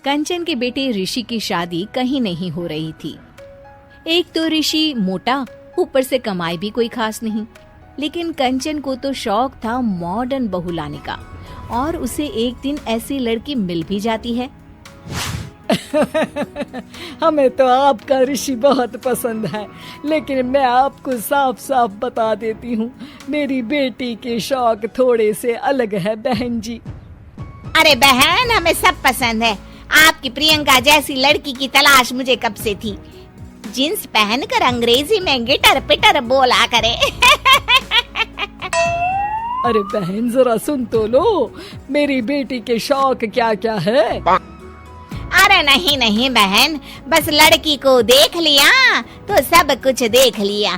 कंचन के बेटे ऋषि की शादी कहीं नहीं हो रही थी। एक तो ऋषि मोटा, ऊपर से कमाई भी कोई खास नहीं। लेकिन कंचन को तो शौक था मॉडर्न बहू लाने का, और उसे एक दिन ऐसी लड़की मिल भी जाती है। हमें तो आपका ऋषि बहुत पसंद है, लेकिन मैं आपको साफ साफ बता देती हूँ, मेरी बेटी के शौक थोड़े से अलग है बहन जी। अरे बहन, हमें सब पसंद है। आपकी प्रियंका जैसी लड़की की तलाश मुझे कब से थी। जींस पहनकर अंग्रेजी में गिटर पिटर बोला करे। अरे बहन, जरा सुन तो लो, मेरी बेटी के शौक क्या क्या है। अरे नहीं नहीं बहन, बस लड़की को देख लिया तो सब कुछ देख लिया।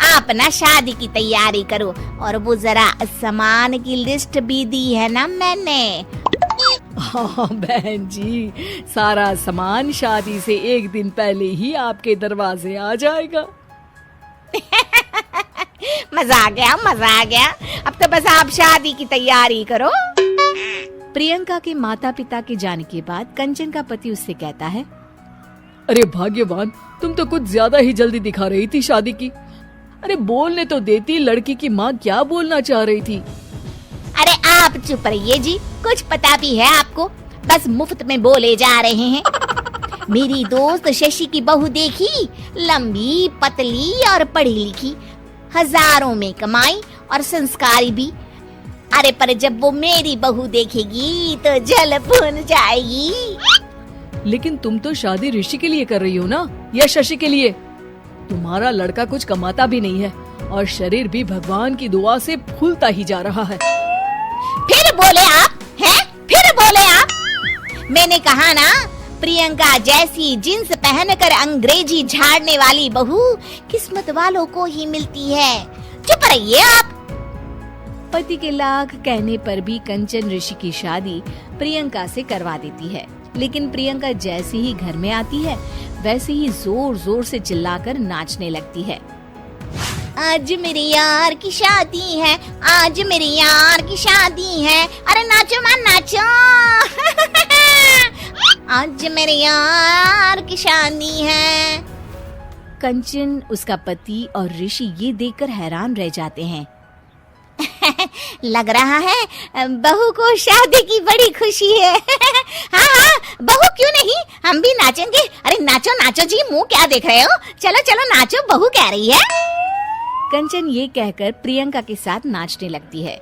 आप ना शादी की तैयारी करो, और वो जरा सामान की लिस्ट भी दी है ना मैंने। हाँ बहन जी, सारा सामान शादी से एक दिन पहले ही आपके दरवाजे आ जाएगा। मजा आ गया, मजा आ गया। अब तो बस आप शादी की तैयारी करो। प्रियंका के माता पिता के जाने के बाद कंचन का पति उससे कहता है, अरे भाग्यवान, तुम तो कुछ ज्यादा ही जल्दी दिखा रही थी शादी की। अरे बोलने तो देती, लड़की की माँ क्या बोलना चाह रही थी। अरे आप चुप रहिए जी, कुछ पता भी है आपको, बस मुफ्त में बोले जा रहे हैं। मेरी दोस्त शशि की बहू देखी, लंबी पतली और पढ़ी लिखी, हजारों में कमाई और संस्कारी भी। अरे पर जब वो मेरी बहू देखेगी तो जल भुन जाएगी। लेकिन तुम तो शादी ऋषि के लिए कर रही हो ना, या शशि के लिए? तुम्हारा लड़का कुछ कमाता भी नहीं है, और शरीर भी भगवान की दुआ से फूलता ही जा रहा है। फिर बोले आप हैं? फिर बोले आप? मैंने कहा ना, प्रियंका जैसी जींस पहनकर अंग्रेजी झाड़ने वाली बहू किस्मत वालों को ही मिलती है। चुप रहिए आप। पति के लाख कहने पर भी कंचन ऋषि की शादी प्रियंका से करवा देती है। लेकिन प्रियंका जैसे ही घर में आती है, वैसे ही जोर जोर से चिल्लाकर नाचने लगती है। आज मेरे यार की शादी है, आज मेरे यार की शादी है। अरे नाचो मां नाचो। आज मेरे यार की शादी है। कंचन, उसका पति और ऋषि ये देखकर हैरान रह जाते हैं। लग रहा है बहू को शादी की बड़ी खुशी है। हाँ हाँ, बहू क्यों नहीं, हम भी नाचेंगे। अरे नाचो नाचो जी, मुंह क्या देख रहे हो, चलो चलो नाचो, बहू कह रही है। कंचन ये कहकर प्रियंका के साथ नाचने लगती है।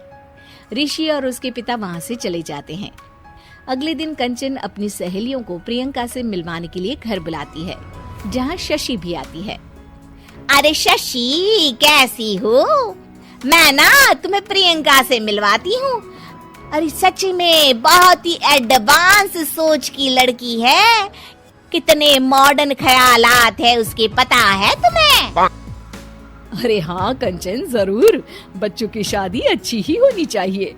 ऋषि और उसके पिता वहाँ से चले जाते हैं। अगले दिन कंचन अपनी सहेलियों को प्रियंका से मिलवाने के लिए घर बुलाती है, जहाँ शशि भी आती है। अरे शशि, कैसी हो? मैं ना तुम्हें प्रियंका से मिलवाती हूँ। अरे सच में बहुत ही एडवांस सोच की लड़की है। कितने मॉडर्न ख्यालात है उसके, पता है तुम्हें? अरे हाँ कंचन, जरूर। बच्चों की शादी अच्छी ही होनी चाहिए,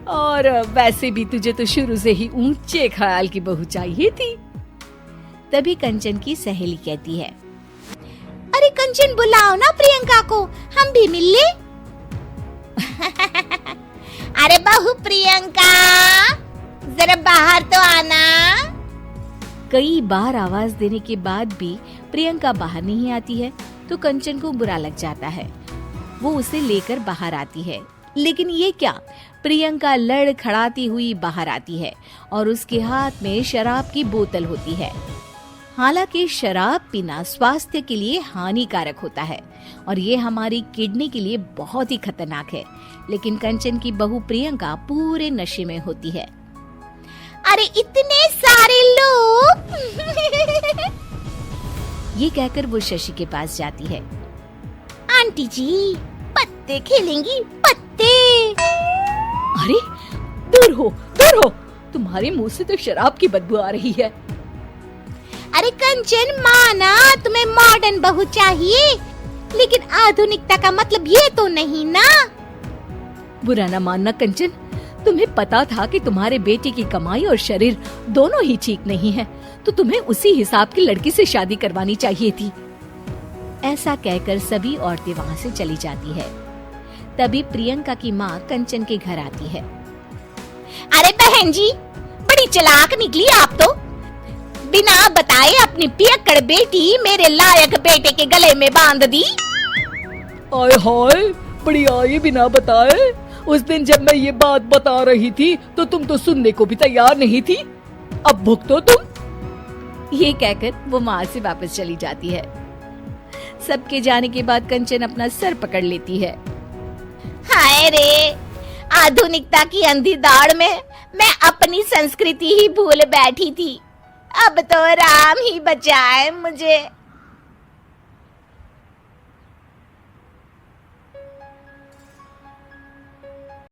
और वैसे भी तुझे तो शुरू से ही ऊंचे ख्याल की बहू चाहिए थी। तभी कंचन की सहेली कहती है, अरे कंचन, बुलाओ ना प्रियंका को, हम भी मिल ले। अरे बहू प्रियंका, जरा बाहर तो आना। कई बार आवाज देने के बाद भी प्रियंका बाहर नहीं आती है, तो कंचन को बुरा लग जाता है। वो उसे लेकर बाहर आती है, लेकिन ये क्या, प्रियंका लड़खड़ाती हुई बाहर आती है और उसके हाथ में शराब की बोतल होती है। हालांकि शराब पीना स्वास्थ्य के लिए हानिकारक होता है, और ये हमारी किडनी के लिए बहुत ही खतरनाक है। लेकिन कंचन की बहू प्रियंका पूरे नशे में होती है। अरे इतने सारे लोग। ये कहकर वो शशि के पास जाती है। आंटी जी, पत्ते खेलेंगी, पत्ते। अरे दूर हो, दूर हो, तुम्हारे मुंह से तो शराब की बदबू आ रही है। अरे कंचन, माना तुम्हें मॉडर्न बहू चाहिए, लेकिन आधुनिकता का मतलब ये तो नहीं ना। बुरा न मानना कंचन, तुम्हें पता था कि तुम्हारे बेटे की कमाई और शरीर दोनों ही ठीक नहीं है, तो तुम्हें उसी हिसाब की लड़की से शादी करवानी चाहिए थी। ऐसा कहकर सभी औरतें वहाँ से चली जाती है। तभी प्रियंका की माँ कंचन के घर आती है। अरे बहन जी, बड़ी बड़ी चालाक निकली आप तो। बिना बताए अपनी पियक्कड़ बेटी मेरे लायक बेटे के गले में बांध दी। आय हाय, बड़ी आई बिना बताए। उस दिन जब मैं ये बात बता रही थी तो तुम तो सुनने को भी तैयार नहीं थी। अब भुगतो तुम। ये कहकर वो वहां से वापस चली जाती है। सबके जाने के बाद कंचन अपना सर पकड़ लेती है। हाय रे, आधुनिकता की अंधी दौड़ में मैं अपनी संस्कृति ही भूल बैठी थी। अब तो राम ही बचाए मुझे।